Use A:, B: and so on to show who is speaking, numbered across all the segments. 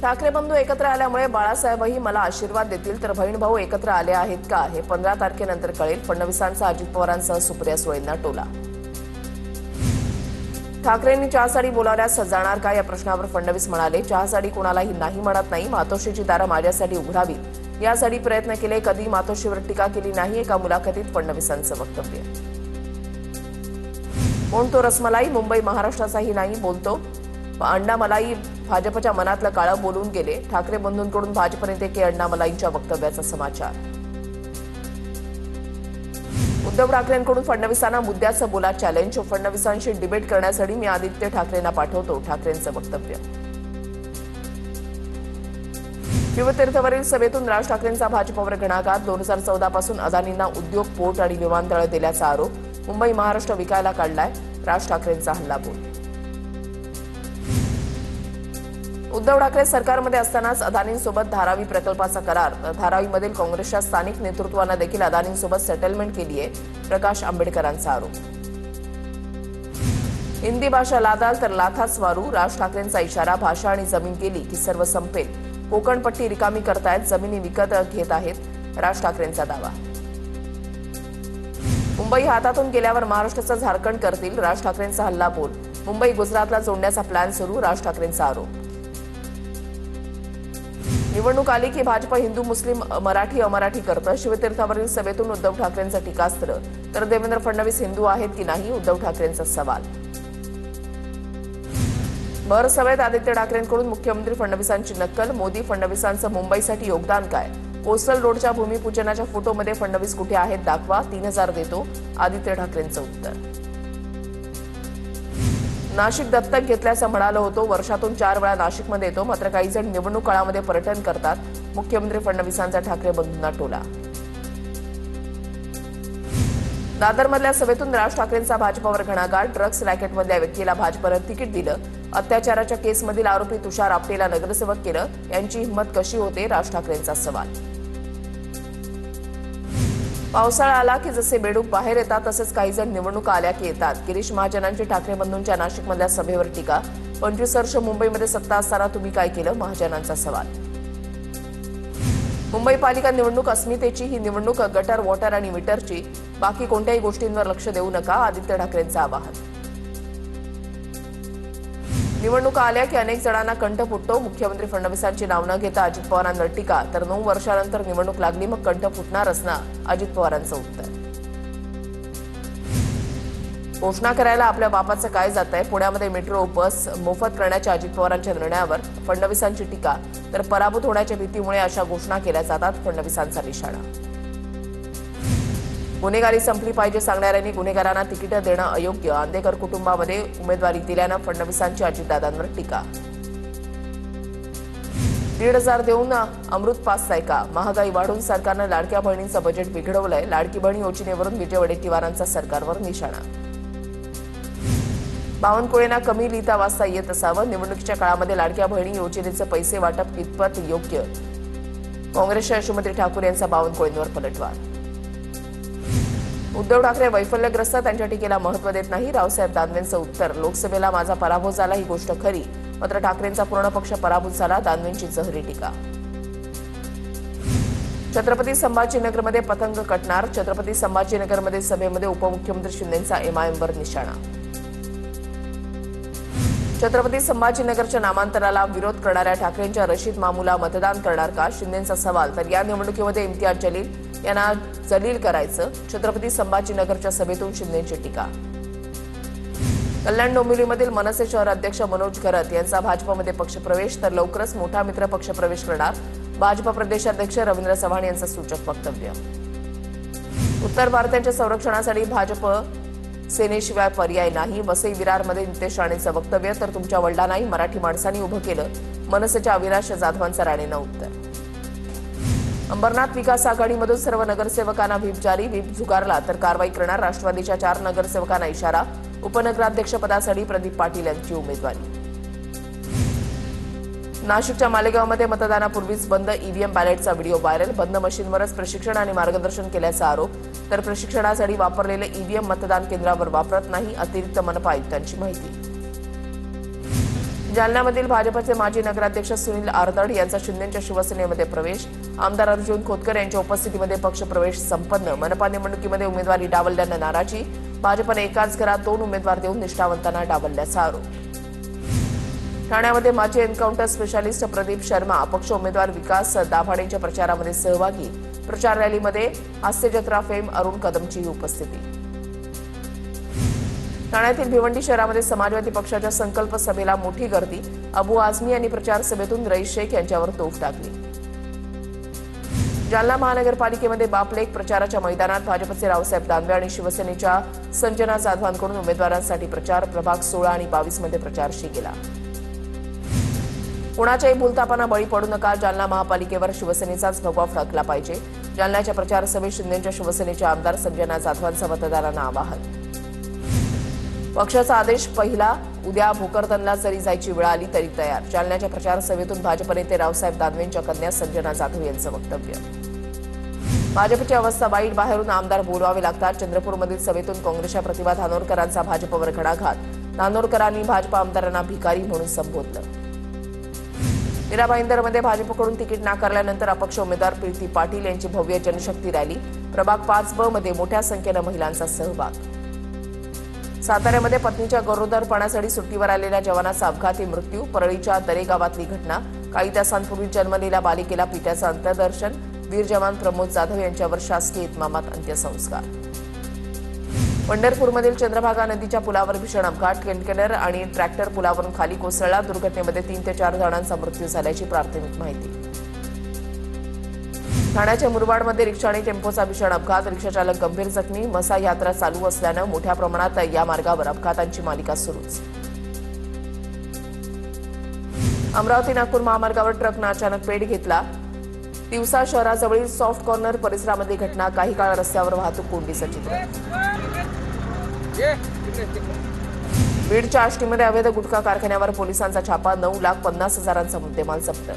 A: ठाकरे बंधू एकत्र आल्यामुळे बाळासाहेबही मला आशीर्वाद देतील तर बहीण भाऊ एकत्र आले आहेत का हे 15 तारखेनंतर कळेल. फडणवीसांचा अजित पवारांसह सुप्रिया सुळेंना टोला. ठाकरेंनी चहासाठी बोलावल्यास जाणार का या प्रश्नावर फडणवीस म्हणाले, चहासाठी कोणालाही नाही म्हणत नाही. मातोश्रीची दारं माझ्यासाठी उघडावीत यासाठी प्रयत्न केले, कधी मातोश्रीवर टीका केली नाही. एका मुलाखतीत फडणवीसांचं वक्तव्य. कोण तो रसमलाई मुंबई महाराष्ट्राचाही नाही बोलतो. अण्णामलाई भाजपच्या मनातलं काळं बोलून गेले. ठाकरे बंधूंकडून भाजप नेते के अण्णामलाईंच्या वक्तव्याचा समाचार. उद्धव ठाकरेंकडून फडणवीसांना मुद्द्याचं बोला चॅलेंज. फडणवीसांशी डिबेट करण्यासाठी मी आदित्य ठाकरेंना पाठवतो, ठाकरेंचं वक्तव्य. शिवतीर्थवरील सभेतून राज ठाकरेंचा भाजपवर घणाघात. 2014 पासून अदानींना उद्योग, पोर्ट आणि विमानतळ दिल्याचा आरोप. मुंबई महाराष्ट्र विकायला काढलाय, राज ठाकरेंचा हल्लाबोल. उद्धव ठाकरे सरकारमध्ये असतानाच अदानींसोबत धारावी प्रकल्पाचा करार. धारावीमधील काँग्रेसच्या स्थानिक नेतृत्वानं देखील अदानींसोबत सेटलमेंट केली आहे, प्रकाश आंबेडकरांचा आरोप. हिंदी भाषा लादाल तर लाथाच मारू, राज ठाकरेंचा इशारा. भाषा आणि जमीन गेली की सर्व संपेल. कोकणपट्टी रिकामी करतायत, जमिनी विकत घेत आहेत, राज ठाकरेंचा दावा. मुंबई हातातून गेल्यावर महाराष्ट्राचा झारखंड करतील, राज ठाकरेंचा हल्लाबोल. मुंबई गुजरातला जोडण्याचा प्लॅन सुरू, राज ठाकरेंचा आरोप. निवडणूक आली की भाजप हिंदू मुस्लिम मराठी अमराठी करतं. शिवतीर्थावरील सभेतून उद्धव ठाकरेंचं टीकास्त्र. तर देवेंद्र फडणवीस हिंदू आहेत की नाही, उद्धव ठाकरेंचा सवाल. भर सभेत आदित्य ठाकरेंकडून मुख्यमंत्री फडणवीसांची नक्कल. मोदी फडणवीसांचं मुंबईसाठी योगदान काय? कोस्टल रोडच्या भूमिपूजनाच्या फोटोमध्ये फडणवीस कुठे आहेत दाखवा, 3000 देतो, आदित्य ठाकरेंचं उत्तर. नाशिक दत्तक घेतल्याचं म्हणालो होतो, वर्षातून 4 वेळा नाशिकमध्ये येतो, मात्र काही जण निवडणूक काळामध्ये पर्यटन करतात. मुख्यमंत्री फडणवीसांचा ठाकरे बंधूंना टोला. दादरमधल्या सभेतून राज ठाकरेंचा भाजपवर घणाघात. ड्रग्स रॅकेटमधल्या व्यक्तीला भाजपनं तिकीट दिलं. अत्याचाराच्या केसमधील आरोपी तुषार आपटेला नगरसेवक केलं, यांची हिंमत कशी होते, राज ठाकरेंचा सवाल. पावसाळा आला की जसे बेडूक बाहेर येतात तसेच काही जण निवडणुका आल्या की येतात. गिरीश महाजनांची ठाकरे बंधूंच्या नाशिकमधल्या सभेवर टीका. 25 वर्ष मुंबईमध्ये सत्ता असताना तुम्ही काय केलं, महाजनांचा सवाल. मुंबई पालिका निवडणूक अस्मितेची. ही निवडणूक गटर, वॉटर आणि मीटरची. बाकी कोणत्याही गोष्टींवर लक्ष देऊ नका, आदित्य ठाकरेंचं आवाहन. निवडणुका आल्या की अनेक जणांना कंठ फुटतो. मुख्यमंत्री फडणवीसांची नाव न घेता अजित पवारांवर टीका. तर 9 वर्षानंतर निवडणूक लागली मग कंठ फुटणारच ना, अजित पवारांचं उत्तर. घोषणा करायला आपल्या बापाचं काय जातंय? पुण्यामध्ये मेट्रो बस मोफत करण्याच्या अजित पवारांच्या निर्णयावर फडणवीसांची टीका. तर पराभूत होण्याच्या भीतीमुळे अशा घोषणा केल्या जातात, फडणवीसांचा निशाणा. गुन्हेगारी संपली पाहिजे सांगणाऱ्यांनी गुन्हेगारांना तिकीट देणं अयोग्य. आंदेकर कुटुंबामध्ये उमेदवारी दिल्यानं फडणवीसांची अजितदादांवर टीका. 1,500 देऊन अमृत पासताय का? महागाई वाढून सरकारनं लाडक्या बहिणींचं बजेट बिघडवलंय. लाडकी बहिणी योजनेवरून विजय वडेट्टीवारांचा सरकारवर निशाणा. बावनकुळेंना कमी लिहिता वाचता येत असावं. निवडणुकीच्या काळामध्ये लाडक्या बहिणी योजनेचे पैसे वाटप कितपत योग्य? काँग्रेसच्या यशोमती ठाकूर यांचा बावनकुळेंवर पलटवार. उद्धव ठाकरे वैफल्यग्रस्त, त्यांच्या टीकेला महत्त्व देत नाही, रावसाहेब दानवेंचं उत्तर. लोकसभेला माझा पराभव झाला ही गोष्ट खरी, मात्र ठाकरेंचा पूर्ण पक्ष पराभूत झाला, दानवेंची जहरी टीका. छत्रपती संभाजीनगरमध्ये पतंग कटणार. छत्रपती संभाजीनगरमध्ये सभेमध्ये उपमुख्यमंत्री शिंदेंचा एमआयएमवर निशाणा. छत्रपती संभाजीनगरच्या नामांतराला विरोध करणाऱ्या ठाकरेंच्या रशीद मामूला मतदान करणार का, शिंदेंचा सवाल. तर या निवडणुकीमध्ये इम्तियाज जलील यांना जलील करायचं. छत्रपती संभाजीनगरच्या सभेतून शिंदेंची टीका. कल्याण डोंबिवलीमधील मनसे शहर अध्यक्ष मनोज घरत यांचा भाजपमध्ये पक्षप्रवेश. तर लवकरच मोठा मित्र पक्षप्रवेश करणार. भाजप प्रदेशाध्यक्ष रवींद्र चव्हाण यांचं सूचक वक्तव्य. उत्तर भारताच्या संरक्षणासाठी भाजप सेनेशिवाय पर्याय नाही. वसई विरारमध्ये नितेश राणेंचं वक्तव्य. तर तुमच्या वडिलांनाही मराठी माणसांनी उभं केलं, मनसेच्या अविनाश जाधवांचं राणेंना उत्तर. अंबरनाथ विकास आघाडीमधून सर्व नगरसेवकांना व्हीप जारी. व्हीप झुगारला तर कारवाई करणार. राष्ट्रवादीच्या 4 नगरसेवकांना इशारा. उपनगराध्यक्षपदासाठी प्रदीप पाटील यांची उमेदवारी. नाशिकच्या मालेगावमध्ये मतदानापूर्वीच बंद ईव्हीएम बॅलेटचा व्हिडिओ व्हायरल. बंद मशीनवरच प्रशिक्षण आणि मार्गदर्शन केल्याचा आरोप. तर प्रशिक्षणासाठी वापरलेले ईव्हीएम मतदान केंद्रावर वापरत नाही, अतिरिक्त मनपा आयुक्तांची माहिती. जालन्यामधील भाजपचे माजी नगराध्यक्ष सुनील आरदड यांचा शिंदेच्या शिवसेनेमध्ये प्रवेश. आमदार अर्जुन खोतकर यांच्या उपस्थितीमध्ये पक्षप्रवेश संपन्न. मनपा निवडणुकीमध्ये उमेदवारी डावलल्यानं नाराजी. भाजपने एकाच घरात 2 उमेदवार देऊन निष्ठावंतांना डावलल्याचा आरोप. ठाण्यामध्ये माजी एन्काउंटर स्पेशालिस्ट प्रदीप शर्मा अपक्ष उमेदवार विकास दाभाडेंच्या प्रचारामध्ये सहभागी. प्रचार रॅलीमध्ये हास्यजत्रा फेम अरुण कदमचीही उपस्थिती. ठाण्यातील भिवंडी शहरामध्ये समाजवादी पक्षाच्या संकल्प सभेला मोठी गर्दी. अबू आझमी यांनी प्रचार सभेतून रईस शेख यांच्यावर तोफ टाकली. जालना महानगरपालिकेमध्ये बापलेख प्रचाराच्या मैदानात भाजपचे रावसाहेब दानवे आणि शिवसेनेच्या संजना जाधवांकडून उमेदवारांसाठी प्रचार. प्रभाग 16 आणि 22 मध्ये प्रचार शिगेला. कोणाच्याही भूलथापांना बळी पडू नका. जालना महापालिकेवर शिवसेनेचाच भगवा फडकला पाहिजे. जालन्याच्या प्रचार सभेत शिंदेच्या शिवसेनेच्या आमदार संजना जाधवांचं मतदारांना आवाहन. पक्षाचा आदेश पहिला. उद्या भोकरदनला जरी जायची वेळ आली तरी तयार. जालन्याच्या प्रचार सभेतून भाजप नेते रावसाहेब दानवेंच्या कन्या संजना जाधव यांचं वक्तव्य. भाजपची अवस्था वाईट. बाहेरून आमदार बोलवावे लागतात. चंद्रपूरमधील सभेतून काँग्रेसच्या प्रतिभा धानोरकरांचा भाजपवर घणाघात. धानोरकरांनी भाजप आमदारांना भिकारी म्हणून संबोधलं. मीरा भाईंदरमध्ये भाजपकडून तिकीट नाकारल्यानंतर अपक्ष उमेदवार प्रीती पाटील यांची भव्य जनशक्ती रॅली. प्रभाग 5 ब मध्ये मोठ्या संख्येनं महिलांचा सहभाग. साताऱ्यामध्ये पत्नीच्या गरोदरपणासाठी सुट्टीवर आलेल्या जवानाचा अपघाती मृत्यू. परळीच्या दरे गावातली घटना. काही तासांपूर्वी जन्मलेल्या बालिकेला पित्याचं अंत्यदर्शन. वीर जवान प्रमोद जाधव यांच्यावर शासकीय इतमामात अंत्यसंस्कार. पंढरपूरमधील चंद्रभागा नदीच्या पुलावर भीषण अपघात. कंटेनर आणि ट्रॅक्टर पुलावरून खाली कोसळला. दुर्घटनेमध्ये 3 ते 4 जणांचा मृत्यू झाल्याची प्राथमिक माहिती. ठाण्याच्या मुरबाडमध्ये रिक्षा आणि टेम्पोचा भीषण अपघात. रिक्षाचालक गंभीर जखमी. मसा यात्रा चालू असल्यानं मोठ्या प्रमाणात या मार्गावर अपघातांची मालिका सुरूच. अमरावती नागपूर महामार्गावर ट्रकनं अचानक पेट घेतला. तिवसा शहराजवळील सॉफ्ट कॉर्नर परिसरामध्ये घटना. काही काळ रस्त्यावर वाहतूक कोंडीचं चित्र. बीडच्या आष्टीमध्ये अवैध गुटखा कारखान्यावर पोलिसांचा छापा. 9,50,000चा मुद्देमाल जप्त.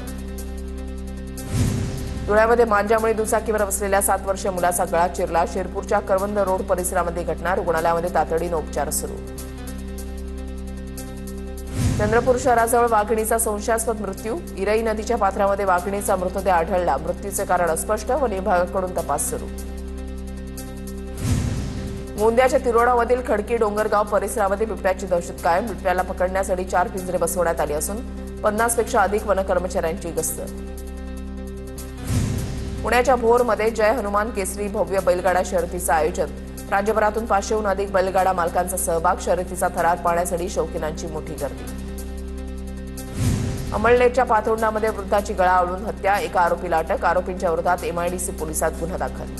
A: धुळ्यामध्ये मांजामुळे दुचाकीवर बसलेल्या 7 वर्षीय मुलाचा गळा चिरला. शिरपूरच्या करवंद रोड परिसरामध्ये घटना. रुग्णालयामध्ये तातडीनं उपचार सुरू. चंद्रपूर शहराजवळ वाघिणीचा संशयास्पद मृत्यू. इरई नदीच्या पात्रामध्ये वाघिणीचा मृतदेह आढळला. मृत्यूचे कारण अस्पष्ट. वन विभागाकडून तपास सुरू. गोंदियाच्या तिरोडामधील खडकी डोंगरगाव परिसरामध्ये बिबट्याची दहशत कायम. बिबट्याला पकडण्यासाठी 4 पिंजरे बसवण्यात आले असून 50पेक्षा अधिक वन कर्मचाऱ्यांची गस्त. पुण्याच्या भोरमध्ये जय हनुमान केसरी भव्य बैलगाडा शर्यतीचं आयोजन. राज्यभरातून 500हून अधिक बैलगाडा मालकांचा सहभाग. शर्यतीचा थरार पाहण्यासाठी शौकीनांची मोठी गर्दी. अमळनेरच्या पाथोंडामध्ये वृद्धाची गळा आवळून हत्या. एका आरोपीला अटक. आरोपींच्या विरोधात एमआयडीसी पोलिसात गुन्हा दाखल.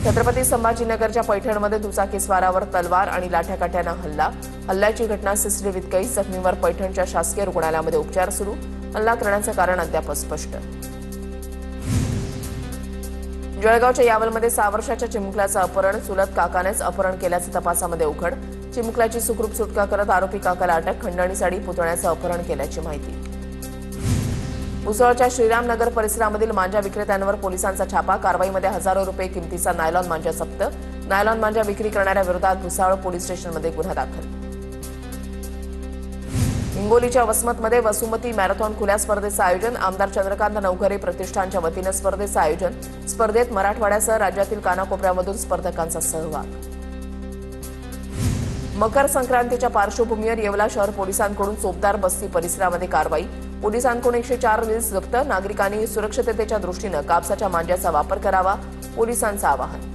A: छत्रपती संभाजीनगरच्या पैठणमध्ये दुचाकीस्वारावर तलवार आणि लाठ्याकाठ्यानं हल्ला. हल्ल्याची घटना सीसीटीव्हीत कैद. जखमीवर पैठणच्या शासकीय रुग्णालयामध्ये उपचार सुरू. हल्ला करण्याचं कारण अद्याप अस्पष्ट. जळगावच्या यावलमध्ये 6 वर्षाच्या चिमुकल्याचं अपहरण. चुलत काकानेच अपहरण केल्याचं तपासामध्ये उघड. चिमुकल्याची सुखरूप सुटका करत आरोपी काकाला अटक. खंडणीसाठी पुतण्याचं अपहरण केल्याची माहिती. मुसळच्या श्रीरामनगर परिसरामधील मांजा विक्रेत्यांवर पोलिसांचा छापा. कारवाईमध्ये हजारो रुपये किमतीचा नायलॉन मांजा जप्त. नायलॉन मांजा विक्री करणाऱ्या विरोधात भुसावळ पोलीस स्टेशनमध्ये गुन्हा दाखल. हिंगोलीच्या वसमतमध्ये वसुमती मॅरेथॉन खुल्या स्पर्धेचं आयोजन. आमदार चंद्रकांत नवघरे प्रतिष्ठानच्या वतीनं स्पर्धेचं आयोजन. स्पर्धेत मराठवाड्यासह राज्यातील कानाकोपऱ्यामधून स्पर्धकांचा सहभाग. मकर संक्रांतीच्या पार्श्वभूमीवर येवला शहर पोलिसांकडून चोपदार बस्ती परिसरामध्ये कारवाई. पोलिसांकडून 104 रील्स जप्त. नागरिकांनी सुरक्षिततेच्या दृष्टीनं कापसाच्या मांज्याचा वापर करावा. पोलिसांचं आवाहन.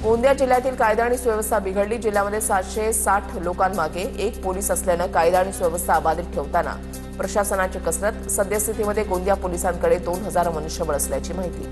A: गोंदिया जिल्ह्यातील कायदा आणि सुव्यवस्था बिघडली. जिल्ह्यामध्ये 760 लोकांमागे 1 पोलीस असल्यानं कायदा आणि सुव्यवस्था अबाधित ठेवताना प्रशासनाची कसरत. सद्यस्थितीमध्ये गोंदिया पोलिसांकडे 2000 मनुष्यबळ असल्याची माहिती.